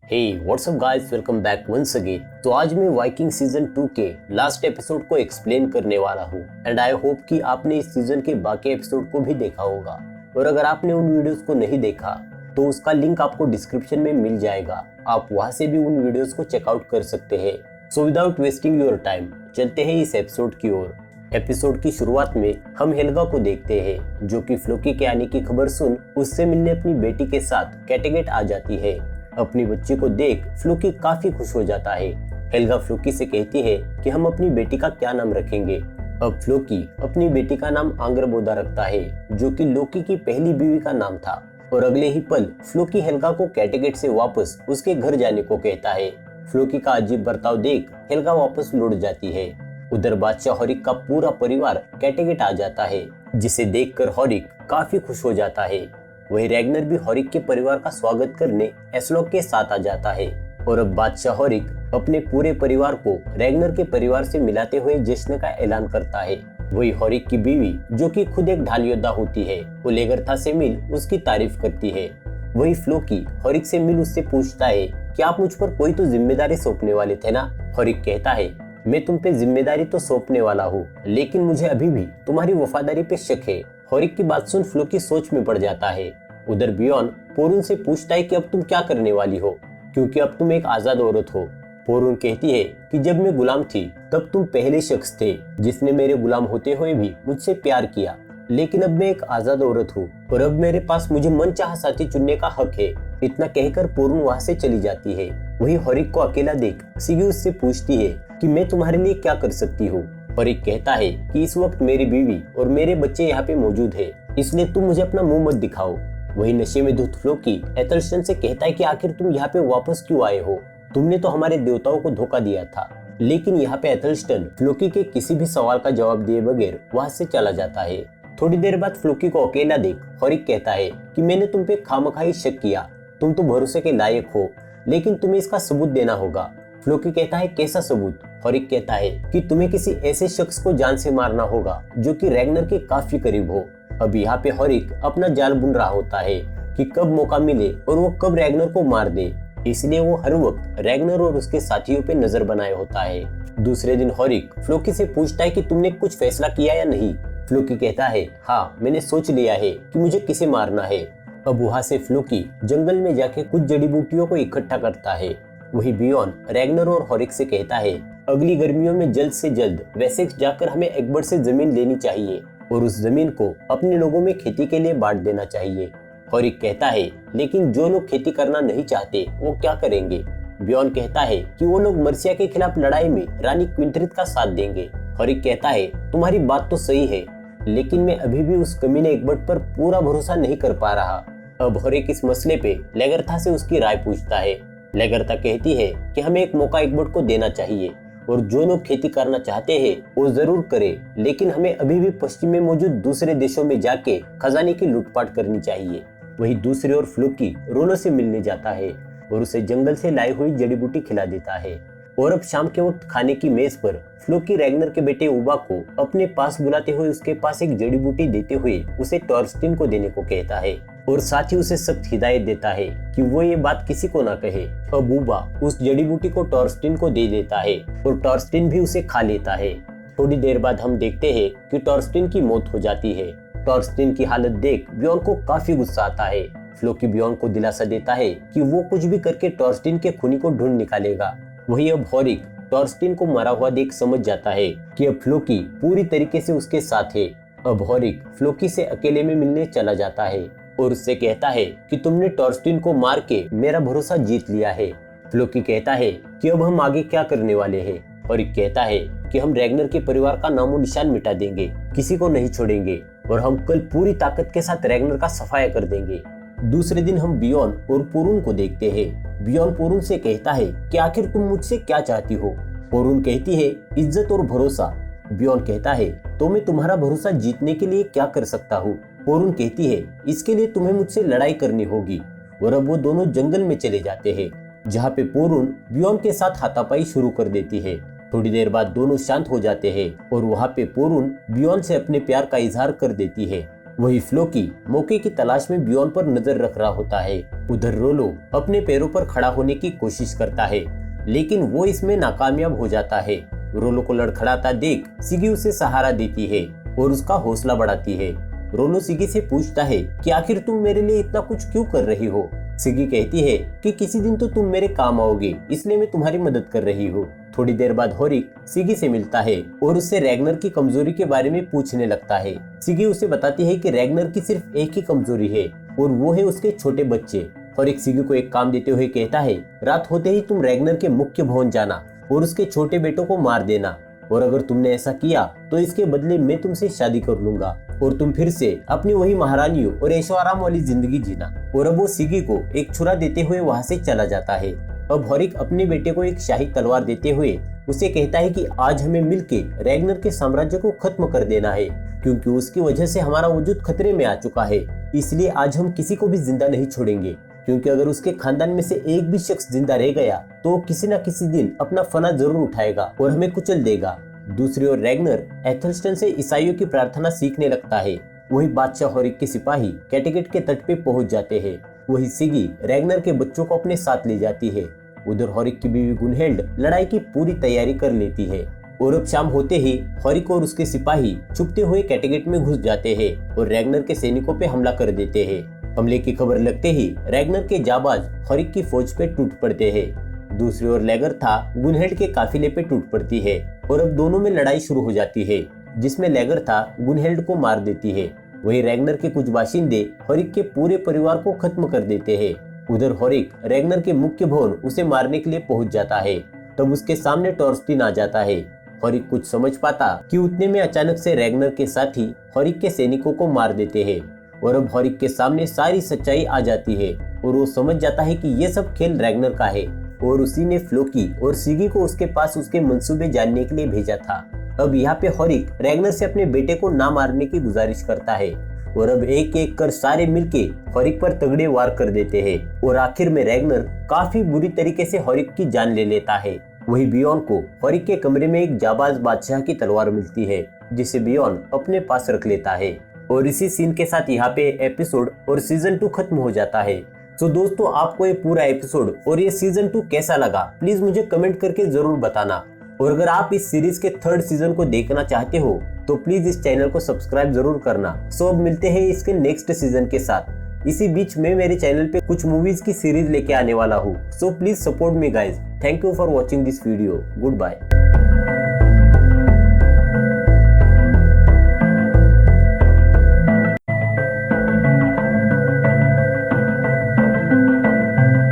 हे what's up guys, welcome back once again. तो आज मैं वाइकिंग सीजन 2 के लास्ट एपिसोड को एक्सप्लेन करने वाला हूँ एंड आई होप कि आपने इस सीजन के बाकी एपिसोड को भी देखा होगा। और अगर आपने उन वीडियोस को नहीं देखा तो उसका लिंक आपको डिस्क्रिप्शन में मिल जाएगा, आप वहां से भी उन वीडियोस को चेकआउट कर सकते हैं। So without wasting your time चलते हैं इस एपिसोड की ओर। एपिसोड की शुरुआत में हम हेल्गा को देखते हैं जो कि फ्लोकी के आने की खबर सुन उससे मिलने अपनी बेटी के साथ कैटेगेट आ जाती है। अपनी बच्ची को देख फ्लोकी काफी खुश हो जाता है। हेल्गा फ्लोकी से कहती है कि हम अपनी बेटी का क्या नाम रखेंगे। अब फ्लोकी अपनी बेटी का नाम आंग्रबोदा रखता है जो कि लोकी की पहली बीवी का नाम था। और अगले ही पल फ्लोकी हेल्गा को कैटेगेट से वापस उसके घर जाने को कहता है। फ्लोकी का अजीब बर्ताव देख हेल्गा वापस लौट जाती है। उधर बादशाह हॉरिक का पूरा परिवार कैटेगेट आ जाता है जिसे देखकर हॉरिक काफी खुश हो जाता है। वही रैग्नर भी हॉरिक के परिवार का स्वागत करने एस्लोक के साथ आ जाता है। और अब बादशाह हॉरिक अपने पूरे परिवार को रैग्नर के परिवार से मिलाते हुए जश्न का ऐलान करता है। वही हॉरिक की बीवी जो कि खुद एक ढाल योद्धा होती है वो लेगरथा से मिल उसकी तारीफ करती है। वही फ्लोकी हॉरिक से मिल उससे पूछता है कि आप मुझ पर कोई तो जिम्मेदारी सौंपने वाले थे ना। हॉरिक कहता है मैं तुम पे जिम्मेदारी तो सौंपने वाला हूँ लेकिन मुझे अभी भी तुम्हारी वफादारी पे शक है। हॉरिक की बात सुन फ्लोकी सोच में पड़ जाता है। उधर बियॉन पोरून से पूछता है कि अब तुम क्या करने वाली हो क्योंकि अब तुम एक आजाद औरत हो। पोरून कहती है कि जब मैं गुलाम थी तब तुम पहले शख्स थे जिसने मेरे गुलाम होते हुए भी मुझसे प्यार किया, लेकिन अब मैं एक आजाद औरत हूँ और अब मेरे पास मुझे मनचाहा साथी चुनने का हक है। इतना कहकर पोरून वहाँ से चली जाती है। वही हॉरिक को अकेला देख सिगी उससे पूछती है कि मैं तुम्हारे लिए क्या कर सकती हूँ। हॉरिक कहता है कि इस वक्त मेरी बीवी और मेरे बच्चे यहाँ पे मौजूद है, इसलिए तुम मुझे अपना मुंह मत दिखाओ। वही नशे में धुत फ्लोकी एथलस्टन से कहता है कि आखिर तुम यहाँ पे वापस क्यों आए हो, तुमने तो हमारे देवताओं को धोखा दिया था। लेकिन यहाँ पे एथलस्टन फ्लोकी के किसी भी सवाल का जवाब दिए बगैर वहां से चला जाता है। थोड़ी देर बाद फ्लोकी को अकेला देख हॉरिक कहता है कि मैंने तुम पे खामखाई शक किया, तुम तो भरोसे के लायक हो, लेकिन तुम्हें इसका सबूत देना होगा। फ्लोकी कहता है कैसा सबूत। हॉरिक कहता है कि तुम्हें किसी ऐसे शख्स को जान से मारना होगा जो कि रैग्नर के काफी करीब हो। अब यहाँ पे हॉरिक अपना जाल बुन रहा होता है कि कब मौका मिले और वो कब रैग्नर को मार दे, इसलिए वो हर वक्त रैग्नर और उसके साथियों पे नजर बनाए होता है। दूसरे दिन हॉरिक फ्लोकी से पूछता है कि तुमने कुछ फैसला किया या नहीं। फ्लोकी कहता है हाँ, मैंने सोच लिया है कि मुझे किसे मारना है। अब वहाँ से फ्लोकी जंगल में जाके कुछ जड़ी बूटियों को इकट्ठा करता है। वही बियॉन रैग्नर और हॉरिक से कहता है अगली गर्मियों में जल्द से जल्द वेसेक्स जाकर हमें एग्बर्ट से जमीन लेनी चाहिए और उस जमीन को अपने लोगों में खेती के लिए बांट देना चाहिए। हॉरिक कहता है लेकिन जो लोग खेती करना नहीं चाहते वो क्या करेंगे। बियॉन कहता है कि वो लोग मर्सिया के खिलाफ लड़ाई में रानी क्विंटरिथ का साथ देंगे। हॉरिक कहता है तुम्हारी बात तो सही है, लेकिन मैं अभी भी उस कमीने एग्बर्ट पर पूरा भरोसा नहीं कर पा रहा। अब हॉरिक इस मसले पे लेगरथा से उसकी राय पूछता है। लेगरथा कहती है कि हमें एक मौका एग्बर्ट को देना चाहिए और जो लोग खेती करना चाहते हैं वो जरूर करें, लेकिन हमें अभी भी पश्चिम में मौजूद दूसरे देशों में जाके खजाने की लूटपाट करनी चाहिए। वही दूसरी ओर फ्लोकी रोलो से मिलने जाता है और उसे जंगल से लाई हुई जड़ी बूटी खिला देता है। और अब शाम के वक्त खाने की मेज पर फ्लोकी रैग्नर के बेटे उबा को अपने पास बुलाते हुए उसके पास एक जड़ी बूटी देते हुए उसे टॉर्स्टिन को देने को कहता है और साथ ही उसे सख्त हिदायत देता है कि वो ये बात किसी को ना कहे। अब उबा उस जड़ी बूटी को टॉर्स्टिन को दे देता है और टॉर्स्टिन भी उसे खा लेता है। थोड़ी देर बाद हम देखते हैं कि टॉर्स्टिन की मौत हो जाती है। टॉर्स्टिन की हालत देख बियॉन को काफी गुस्सा आता है। फ्लोकी बियॉन को दिलासा देता है कि वो कुछ भी करके टॉर्स्टिन के खूनी को ढूंढ निकालेगा। वही अब हॉरिक टॉर्स्टिन को मरा हुआ देख समझ जाता है कि अब फ्लोकी पूरी तरीके से उसके साथ है। अब हॉरिक फ्लोकी से अकेले में मिलने चला जाता है और उससे कहता है कि तुमने टॉर्स्टिन को मार के मेरा भरोसा जीत लिया है। फ्लोकी कहता है कि अब हम आगे क्या करने वाले हैं। हॉरिक कहता है कि हम रैग्नर के परिवार का नामो निशान मिटा देंगे, किसी को नहीं छोड़ेंगे और हम कल पूरी ताकत के साथ रैग्नर का सफाया कर देंगे। दूसरे दिन हम बियॉन और पोरून को देखते हैं। बियॉन पोरून से कहता है कि आखिर तुम मुझसे क्या चाहती हो। पोरून कहती है इज्जत और भरोसा। बियॉन कहता है तो मैं तुम्हारा भरोसा जीतने के लिए क्या कर सकता हूँ। पोरून कहती है इसके लिए तुम्हें मुझसे लड़ाई करनी होगी। और अब वो दोनों जंगल में चले जाते हैं जहाँ पे पोरून बियॉन के साथ हाथापाई शुरू कर देती है। थोड़ी देर बाद दोनों शांत हो जाते हैं और वहाँ पे पोरून बियॉन से अपने प्यार का इजहार कर देती है वही फ्लोकी मौके की तलाश में बियॉन पर नजर रख रहा होता है। उधर रोलो अपने पैरों पर खड़ा होने की कोशिश करता है, लेकिन वो इसमें नाकामयाब हो जाता है। रोलो को लड़खड़ाता देख सिगी उसे सहारा देती है और उसका हौसला बढ़ाती है। रोलो सिगी से पूछता है कि आखिर तुम मेरे लिए इतना कुछ क्यों कर रही हो। सिगी कहती है कि किसी दिन तो तुम मेरे काम आओगे, इसलिए मैं तुम्हारी मदद कर रही हूँ। थोड़ी देर बाद होरिक सिगी से मिलता है और उससे रैग्नर की कमजोरी के बारे में पूछने लगता है। सिगी उसे बताती है कि रैग्नर की सिर्फ एक ही कमजोरी है और वो है उसके छोटे बच्चे। होरिक सिगी को एक काम देते हुए कहता है, रात होते ही तुम रैग्नर के मुख्य भवन जाना और उसके छोटे बेटों को मार देना, और अगर तुमने ऐसा किया तो इसके बदले मैं तुमसे शादी कर लूंगा और तुम फिर से अपनी वही महारानियों और ऐशो आराम वाली जिंदगी जीना। और अब वो सिगी को एक छुरा देते हुए वहाँ से चला जाता है। अब होरिक अपने बेटे को एक शाही तलवार देते हुए उसे कहता है कि आज हमें मिलके रैग्नर के साम्राज्य को खत्म कर देना है, क्योंकि उसकी वजह से हमारा वजूद खतरे में आ चुका है। इसलिए आज हम किसी को भी जिंदा नहीं छोड़ेंगे, क्योंकि अगर उसके खानदान में से एक भी शख्स जिंदा रह गया तो किसी न किसी दिन अपना फना जरूर उठाएगा और हमें कुचल देगा। दूसरी ओर रैग्नर एथलस्टन से ईसाइयों की प्रार्थना सीखने लगता है। वही बादशाह होरिक के सिपाही कैटेगेट के तट पे पहुंच जाते हैं। वही सिगी रैग्नर के बच्चों को अपने साथ ले जाती है। उधर होरिक की बीवी गुनहेल्ड लड़ाई की पूरी तैयारी कर लेती है और अब शाम होते ही होरिक और उसके सिपाही छुपते हुए कैटेगेट में घुस जाते हैं और रैग्नर के सैनिकों पे हमला कर देते हैं। हमले की खबर लगते ही रैग्नर के जाबाज होरिक की फौज पे टूट पड़ते हैं। दूसरी ओर लैगर था गुनहेल्ड के काफिले पे टूट पड़ती है और अब दोनों में लड़ाई शुरू हो जाती है, जिसमें लैगर था गुनहेल्ड को मार देती है। वही रैग्नर के कुछ बाशिंदे होरिक के पूरे परिवार को खत्म कर देते हैं। उधर होरिक रैग्नर के मुख्य भवन उसे मारने के लिए पहुंच जाता है। तब उसके सामने टॉर्स्टिन आ जाता है। होरिक कुछ समझ पाता कि उतने में अचानक से रैग्नर के साथी होरिक के सैनिकों को मार देते हैं और अब होरिक के सामने सारी सच्चाई आ जाती है और वो समझ जाता है कि ये सब खेल रैग्नर का है और उसी ने फ्लोकी और सिगी को उसके पास उसके मंसूबे जानने के लिए भेजा था। अब यहाँ पे होरिक रैग्नर से अपने बेटे को ना मारने की गुजारिश करता है और अब एक एक कर सारे मिलके होरिक पर तगड़े वार कर देते हैं और आखिर में रैग्नर काफी बुरी तरीके से होरिक की जान ले लेता है। वही बियॉन को होरिक के कमरे में एक जाबाज बादशाह की तलवार मिलती है, जिसे बियॉन अपने पास रख लेता है और इसी सीन के साथ यहाँ पे एपिसोड और सीजन 2 खत्म हो जाता है। तो दोस्तों, आपको ये पूरा एपिसोड और ये सीजन 2 कैसा लगा, प्लीज मुझे कमेंट करके जरूर बताना। और अगर आप इस सीरीज के 3rd सीजन को देखना चाहते हो तो प्लीज इस चैनल को सब्सक्राइब जरूर करना। सो अब मिलते हैं इसके नेक्स्ट सीजन के साथ। इसी बीच में मेरे चैनल पे कुछ मूवीज की सीरीज लेके आने वाला हूँ। So please support me guys. Thank you for watching this video. Good bye.